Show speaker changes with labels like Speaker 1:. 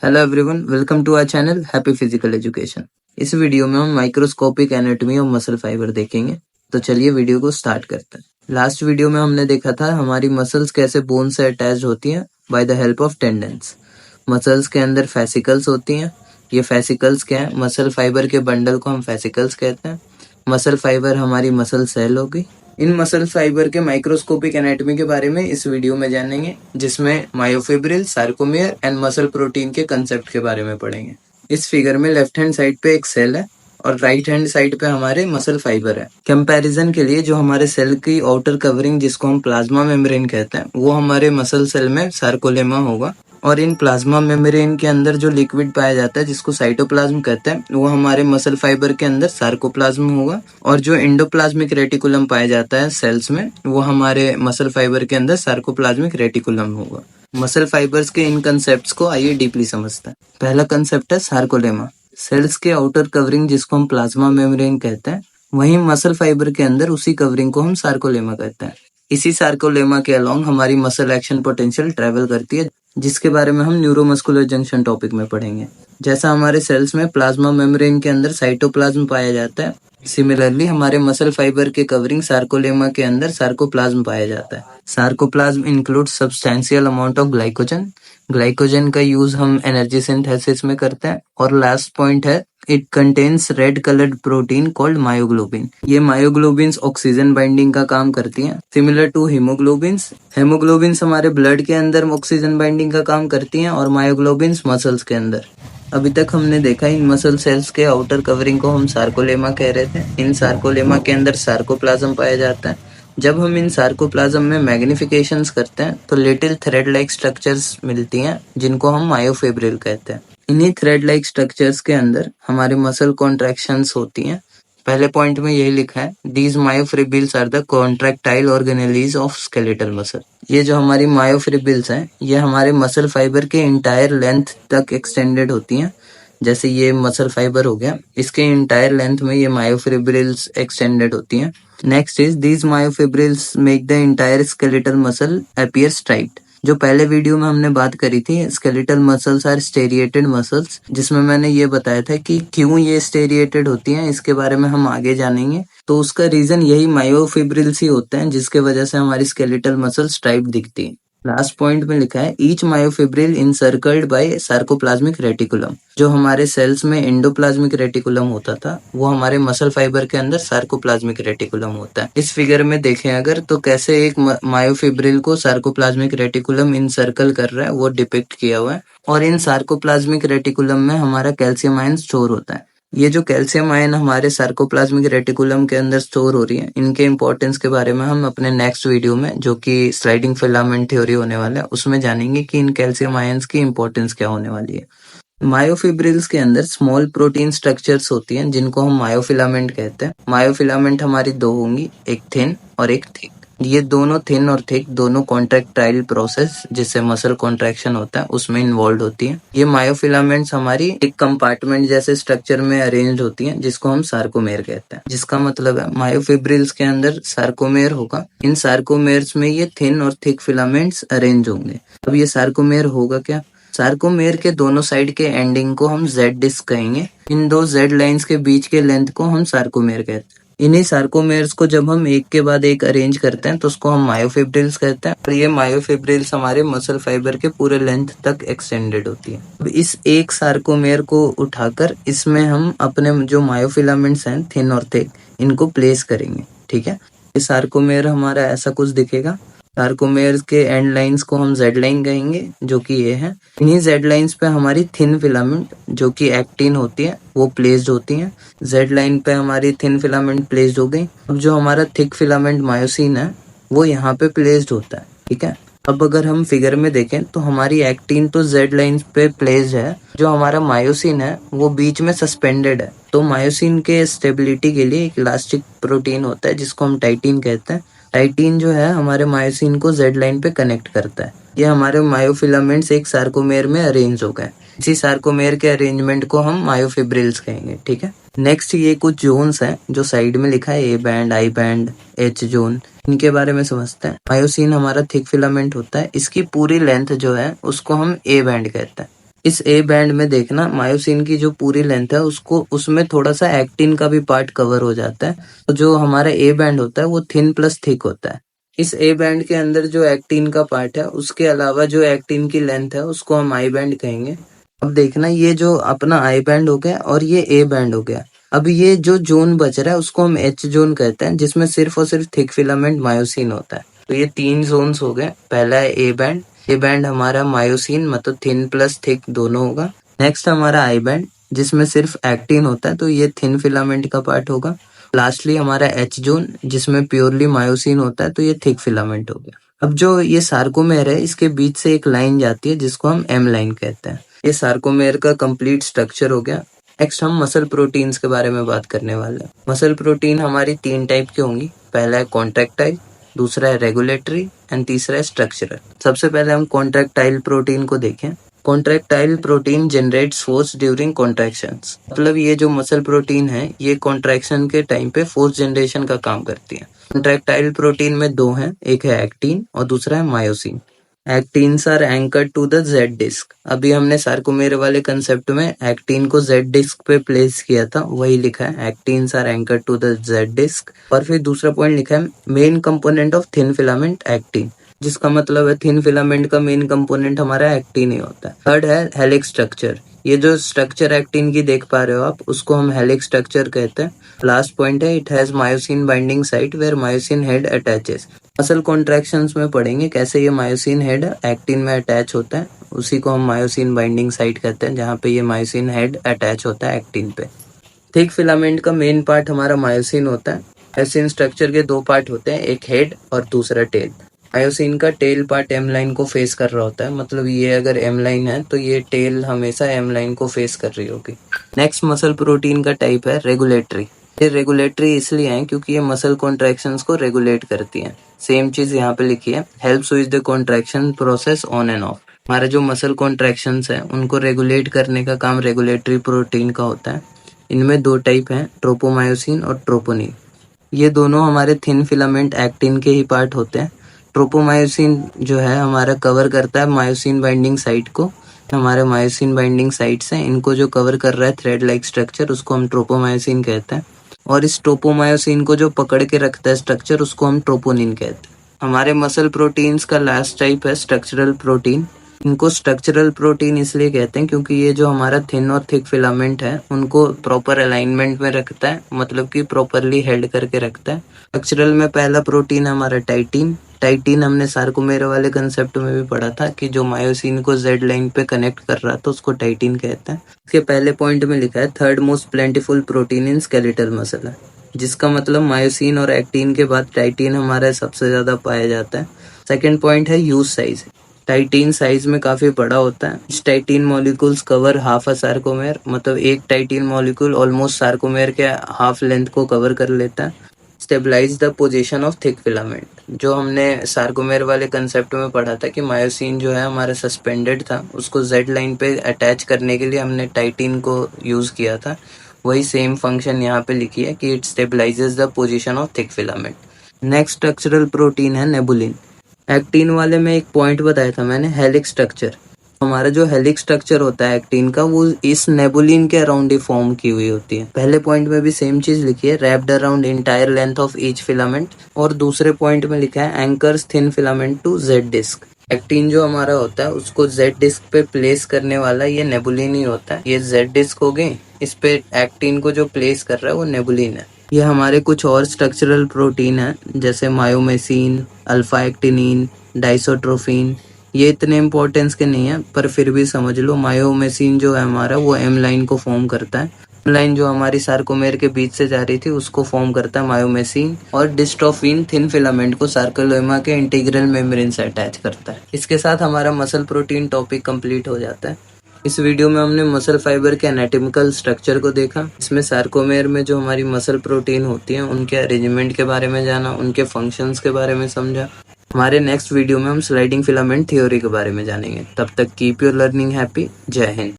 Speaker 1: Hello everyone, welcome to our channel happy physical education. इस video में हम microscopic anatomy of muscle fibre देखेंगे। तो चलिए वीडियो को स्टार्ट करते हैं। लास्ट वीडियो में हमने देखा था हमारी मसल्स कैसे बोन से अटैच होती हैं by the help of tendons. Muscles के अंदर फेसिकल्स होती हैं। ये फेसिकल्स क्या है? मसल फाइबर के बंडल को हम फेसिकल्स कहते हैं। मसल फाइबर हमारी मसल सेल होगी। इन मसल फाइबर के माइक्रोस्कोपिक एनाटॉमी के बारे में इस वीडियो में जानेंगे, जिसमें myofibril, sarcomere and muscle protein के कंसेप्ट के बारे में पढ़ेंगे। इस फिगर में लेफ्ट हैंड साइड पे एक सेल है और राइट हैंड साइड पे हमारे मसल फाइबर है। कंपैरिजन के लिए जो हमारे सेल की आउटर कवरिंग जिसको हम प्लाज्मा मेम्ब्रेन कहते हैं, वो हमारे मसल सेल में सार्कोलेमा होगा। और इन प्लाज्मा मेम्ब्रेन के अंदर जो लिक्विड पाया जाता है जिसको साइटोप्लाज्म कहते हैं, वो हमारे मसल फाइबर के अंदर सार्कोप्लाज्म होगा। और जो एंडोप्लाज्मिक रेटिकुलम पाया जाता है सेल्स में, वो हमारे मसल फाइबर के अंदर सार्कोप्लाज्मिक रेटिकुलम होगा। मसल फाइबर्स के इन कंसेप्ट्स को आइए डीपली समझते हैं। पहला कंसेप्ट है सार्कोलेमा। सेल्स के आउटर कवरिंग जिसको हम प्लाज्मा मेम्ब्रेन कहते हैं, वहीं मसल फाइबर के अंदर उसी कवरिंग को हम सार्कोलेमा कहते हैं। इसी सार्कोलेमा के अलोंग हमारी मसल एक्शन पोटेंशियल ट्रेवल करती है, जिसके बारे में हम न्यूरोमस्कुलर जंक्शन टॉपिक में पढ़ेंगे। जैसा हमारे सेल्स में प्लाज्मा मेम्ब्रेन के अंदर साइटोप्लाज्म पाया जाता है, सिमिलरली हमारे मसल फाइबर के कवरिंग सार्कोलेमा के अंदर सार्कोप्लाज्म पाया जाता है। Sarcoplasm include substantial amount of glycogen. Glycogen का यूज हम एनर्जी सिंथेसिस में करते हैं। और लास्ट पॉइंट है, it contains red coloured protein called myoglobin. ये मायोग्लोबिन्स ऑक्सीजन बाइंडिंग का काम करती हैं, सिमिलर टू हीमोग्लोबिन्स। हेमोग्लोबिन्स हमारे ब्लड के अंदर ऑक्सीजन बाइंडिंग का काम करती हैं और मायोग्लोबिन्स मसल्स के अंदर। अभी तक हमने देखा इन मसल सेल्स के आउटर कवरिंग को हम सार्कोलेमा कह रहे थे। इन सार्कोलेमा के अंदर सार्कोप्लाज्म पाया जाता है। जब हम इन सार्कोप्लाज्म में मैग्निफिकेशंस करते हैं तो लिटिल थ्रेड लाइक स्ट्रक्चर्स मिलती हैं, जिनको हम मायोफिब्रिल कहते हैं। इन्हीं थ्रेड लाइक स्ट्रक्चर्स के अंदर हमारे मसल कॉन्ट्रैक्शंस होती हैं। पहले पॉइंट में यही लिखा है, these myofibrils are the contractile organelles of skeletal muscle. ये जो हमारी मायोफिब्रिल्स हैं, ये हमारे मसल फाइबर के इंटायर लेंथ तक एक्सटेंडेड होती हैं। जैसे ये मसल फाइबर हो गया, इसके इंटायर लेंथ में ये मायोफिब्रिल्स एक्सटेंडेड होती हैं। Next is these myofibrils make the entire skeletal muscle appear striped. जो पहले वीडियो में हमने बात करी थी, स्केलेटल मसल्स आर स्टेरिएटेड मसल्स, जिसमें मैंने ये बताया था कि क्यों ये स्टेरिएटेड होती हैं, इसके बारे में हम आगे जानेंगे। तो उसका रीजन यही मायोफिब्रिल्स ही होते हैं, जिसके वजह से हमारी स्केलेटल मसल स्ट्राइप्ड दिखती है। लास्ट पॉइंट में लिखा है, each myofibril encircled by sarcoplasmic reticulum. जो हमारे सेल्स में एंडोप्लाज्मिक रेटिकुलम होता था, वो हमारे मसल फाइबर के अंदर सार्कोप्लाज्मिक रेटिकुलम होता है। इस फिगर में देखें अगर, तो कैसे एक मायोफिब्रिल को सार्कोप्लाज्मिक रेटिकुलम इनसर्कल कर रहा है, वो डिपिक्ट किया हुआ है। और इन सार्कोप्लाज्मिक रेटिकुलम में हमारा कैल्शियम आयन स्टोर होता है। ये जो कैल्शियम आयन हमारे सार्कोप्लाज्मिक रेटिकुलम के अंदर स्टोर हो रही है, इनके इंपॉर्टेंस के बारे में हम अपने नेक्स्ट वीडियो में, जो कि स्लाइडिंग फिलामेंट थ्योरी होने वाला है, उसमें जानेंगे कि इन कैल्शियम आयंस की इंपॉर्टेंस क्या होने वाली है। मायोफिब्रिल्स के अंदर स्मॉल प्रोटीन स्ट्रक्चर्स होती हैं, जिनको हम मायोफिलामेंट कहते हैं। मायोफिलामेंट हमारी दो होंगी, एक थिन और एक थिक। ये दोनों थिन और थिक दोनों कॉन्ट्रैक्टाइल प्रोसेस, जिससे मसल कॉन्ट्रैक्शन होता है, उसमें इन्वॉल्व होती हैं। ये मायोफिलामेंट्स हमारी एक कंपार्टमेंट जैसे स्ट्रक्चर में अरेंज होती हैं, जिसको हम सार्कोमेयर कहते हैं। जिसका मतलब है मायोफिब्रिल्स के अंदर सार्कोमेयर होगा। इन सार्कोमेयर्स में ये थिन और थिक फिलामेंट्स अरेंज होंगे। अब ये सार्कोमेयर होगा क्या? सार्कोमेयर के दोनों साइड के एंडिंग को हम जेड डिस्क कहेंगे। इन दो जेड लाइंस के बीच के लेंथ को हम सार्कोमेयर कहते हैं। इन्हीं सार्कोमेयर्स को जब हम एक के बाद एक अरेंज करते हैं तो उसको हम मायोफिब्रिल्स कहते हैं। और ये मायोफिब्रिल्स हमारे मसल फाइबर के पूरे लेंथ तक एक्सटेंडेड होती है। अब इस एक सार्कोमेयर को उठाकर इसमें हम अपने जो मायोफिलामेंट्स हैं थिन और थिक, इनको प्लेस करेंगे। ठीक है, ये सार्कोमेयर हमारा ऐसा कुछ दिखेगा। सार्कोमेयर के एंड लाइंस को हम जेड लाइन कहेंगे, जो कि ये है। इन्हीं जेड लाइंस पे हमारी थिन फिलामेंट, जो कि एक्टिन होती है, वो प्लेस्ड होती हैं। जेड लाइन पे हमारी थिन फिलामेंट प्लेस्ड हो गई। अब जो हमारा थिक फिलामेंट मायोसिन है, वो यहाँ पे प्लेस्ड होता है। ठीक है, अब अगर हम फिगर में देखें तो हमारी एक्टिन तो जेड लाइन पे प्लेस्ड है, जो हमारा मायोसिन है वो बीच में सस्पेंडेड है। तो मायोसिन के स्टेबिलिटी के लिए एक इलास्टिक प्रोटीन होता है, जिसको हम टाइटिन कहते हैं। टाइटिन जो है हमारे मायोसिन को जेड लाइन पे कनेक्ट करता है। ये हमारे मायोफिलामेंट्स एक सार्कोमेयर में अरेंज हो गए। इसी सार्कोमेयर के अरेंजमेंट को हम मायोफिब्रिल्स कहेंगे। ठीक है, नेक्स्ट ये कुछ जोन्स हैं जो साइड में लिखा है, A band, I band, H zone. इनके बारे में समझते हैं। मायोसिन हमारा थिक फिलामेंट होता है। इसकी पूरी लेंथ जो है उसको हम ए बैंड कहते हैं। इस ए बैंड में देखना मायोसिन की जो पूरी लेंथ है उसको उसमें थोड़ा सा एक्टिन का भी पार्ट कवर हो जाता है। तो जो हमारा ए बैंड होता है वो थिन प्लस थिक होता है। इस ए बैंड के अंदर जो एक्टिन का पार्ट है उसके अलावा जो एक्टिन की लेंथ है उसको हम आई बैंड कहेंगे। अब देखना ये जो अपना आई बैंड हो गया और ये ए बैंड हो गया। अब ये जो जोन बच रहा है उसको हम एच जोन कहते हैं, जिसमें सिर्फ और सिर्फ थिक फिलामेंट मायोसिन होता है। तो ये 3 जोन्स हो गए। पहला है ए बैंड, ए बैंड हमारा मायोसिन मतलब थिन प्लस थिक दोनों होगा। नेक्स्ट हमारा आई बैंड जिसमें सिर्फ एक्टिन होता है, तो ये थिन फिलामेंट का पार्ट होगा। लास्टली हमारा एच जोन जिसमें प्योरली मायोसिन होता है, तो ये थिक फिलामेंट हो गया। अब जो ये सार्कोमेर है इसके बीच से एक लाइन जाती है जिसको हम एम लाइन कहते हैं। ये सार्कोमेर का कंप्लीट स्ट्रक्चर हो गया। नेक्स्ट हम मसल प्रोटीन्स के बारे में बात करने वाले हैं। मसल प्रोटीन हमारी 3 टाइप की होंगी। पहला है कॉन्ट्रैक्टाइल, दूसरा है रेगुलेटरी एंड तीसरा है स्ट्रक्चरल। सबसे पहले हम कॉन्ट्रैक्टाइल प्रोटीन को देखें। Contractile protein generates force during contractions. मतलब ये जो मसल प्रोटीन है ये कॉन्ट्रैक्शन के टाइम पे फोर्स जनरेशन का काम करती है। कॉन्ट्रैक्टाइल प्रोटीन में 2 हैं, एक है एक्टिन और दूसरा है myosin. Actins are anchored to the Z disc. अभी हमने सार्कोमेर वाले कंसेप्ट में एक्टिन को जेड डिस्क पे प्लेस किया था, वही लिखा है actins are anchored to the Z disc. और फिर दूसरा पॉइंट लिखा है main component of thin filament actin, जिसका मतलब है थिन फिलामेंट का मेन कंपोनेंट हमारा एक्टिन ही होता है। थर्ड है हेलिक्स स्ट्रक्चर। ये जो स्ट्रक्चर एक्टिन की देख पा रहे हो आप उसको हम हेलिक्स स्ट्रक्चर कहते हैं। लास्ट पॉइंट है it has myosin binding site where myosin head attaches. Muscle contractions में पढ़ेंगे कैसे ये मायोसिन हेड एक्टिन में अटैच होता है, उसी को हम मायोसिन बाइंडिंग साइट कहते हैं, जहाँ पे ये मायोसिन हेड अटैच होता है एक्टिन पे। थिक फिलामेंट का मेन पार्ट हमारा मायोसिन होता है। मायोसिन स्ट्रक्चर के 2 पार्ट होते हैं, एक हेड और दूसरा टेल। मायोसिन का टेल पार्ट एम लाइन को फेस कर रहा होता है, मतलब ये अगर एम लाइन है तो ये टेल हमेशा एम लाइन को फेस कर रही होगी। नेक्स्ट मसल प्रोटीन का टाइप है रेगुलेटरी। ये रेगुलेटरी इसलिए है क्योंकि ये मसल कॉन्ट्रैक्शंस को रेगुलेट करती हैं। सेम चीज यहाँ पे लिखी है, helps with the contraction process on end of. हमारा जो मसल कॉन्ट्रैक्शंस है उनको रेगुलेट करने का काम रेगुलेटरी प्रोटीन का होता है। इनमें 2 टाइप हैं, ट्रोपोमायोसिन और ट्रोपोनिन। ये दोनों हमारे थिन फिलामेंट एक्टिन के ही पार्ट होते हैं। ट्रोपोमायोसिन जो है हमारा कवर करता है मायोसिन बाइंडिंग साइट को। हमारे मायोसिन बाइंडिंग साइट्स हैं, इनको जो कवर कर रहा है थ्रेड लाइक स्ट्रक्चर उसको हम ट्रोपोमायोसिन कहते हैं। और इस ट्रोपोमायोसिन को जो पकड़ के रखता है स्ट्रक्चर उसको हम ट्रोपोनिन कहते हैं। हमारे मसल प्रोटीन्स का लास्ट टाइप है स्ट्रक्चरल प्रोटीन। इनको स्ट्रक्चरल प्रोटीन इसलिए कहते हैं क्योंकि ये जो हमारा थिन और थिक फिलामेंट है उनको प्रॉपर अलाइनमेंट में रखता है, मतलब कि प्रॉपरली हेल्ड करके रखता है। स्ट्रक्चरल में पहला प्रोटीन हमारा टाइटिन। टाइटिन हमने सार्कोमेर वाले कंसेप्ट में भी पढ़ा था कि जो मायोसिन को जेड लाइन पे कनेक्ट कर रहा था उसको टाइटिन कहते हैं। इसके पहले पॉइंट में लिखा है third most प्लेंटिफुल protein in skeletal muscle है, जिसका मतलब मायोसिन और एक्टिन के बाद टाइटिन हमारा सबसे ज्यादा पाया जाता है। सेकेंड पॉइंट है यूज साइज। टाइटिन साइज में काफी बड़ा होता है। Titin molecules cover half a sarcomere, मतलब एक टाइटिन मॉलिक्यूल ऑलमोस्ट सार्कोमेर के हाफ लेंथ को कवर कर लेता है। Stabilise the position of thick filament. जो हमने सार्कोमेर वाले कंसेप्ट में पढ़ा था कि मायोसिन जो है हमारा सस्पेंडेड था, उसको जेड लाइन पे अटैच करने के लिए हमने टाइटिन को यूज किया था। वही सेम फंक्शन यहाँ पे लिखी है कि it stabilises the position of thick filament. Next structural protein है नेबुलिन। एक्टिन वाले में एक पॉइंट बताया था मैंने, हेलिक्स स्ट्रक्चर। हमारा जो हेलिक्स स्ट्रक्चर होता है एक्टिन का वो इस नेबुलिन के अराउंड ही फॉर्म की हुई होती है। पहले पॉइंट में भी सेम चीज लिखी है, wrapped around entire length of each filament. और दूसरे पॉइंट में लिखा है anchors thin filament to Z disc. Actin जो हमारा होता है उसको जेड डिस्क पे प्लेस करने वाला ये नेबुलिन ही होता है। ये जेड डिस्क हो गई, इस पे एक्टिन को जो प्लेस कर रहा है वो नेबुलिन है। ये हमारे कुछ और स्ट्रक्चरल प्रोटीन है जैसे मायोमेसिन, अल्फा एक्टिनिन, डाइसोट्रोफिन। ये इतने इम्पोर्टेंस के नहीं है पर फिर भी समझ लो। मायोमेसिन जो है हमारा वो एम लाइन को फॉर्म करता है। एम लाइन जो हमारी सार्कोमेर के बीच से जा रही थी उसको फॉर्म करता है मायोमेसिन। और डिस्ट्रोफिन थिन फिलामेंट को सार्कोलोमा के इंटीग्रल मेम्ब्रेन से अटैच करता है। इसके साथ हमारा मसल प्रोटीन टॉपिक कंप्लीट हो जाता है। इस वीडियो में हमने मसल फाइबर के एनाटॉमिकल स्ट्रक्चर को देखा। इसमें सार्कोमेर में जो हमारी मसल प्रोटीन होती है उनके अरेंजमेंट के बारे में जाना, उनके फंक्शंस के बारे में समझा। हमारे नेक्स्ट वीडियो में हम स्लाइडिंग फिलामेंट थ्योरी के बारे में जानेंगे। तब तक कीप योर लर्निंग हैप्पी। जय हिंद।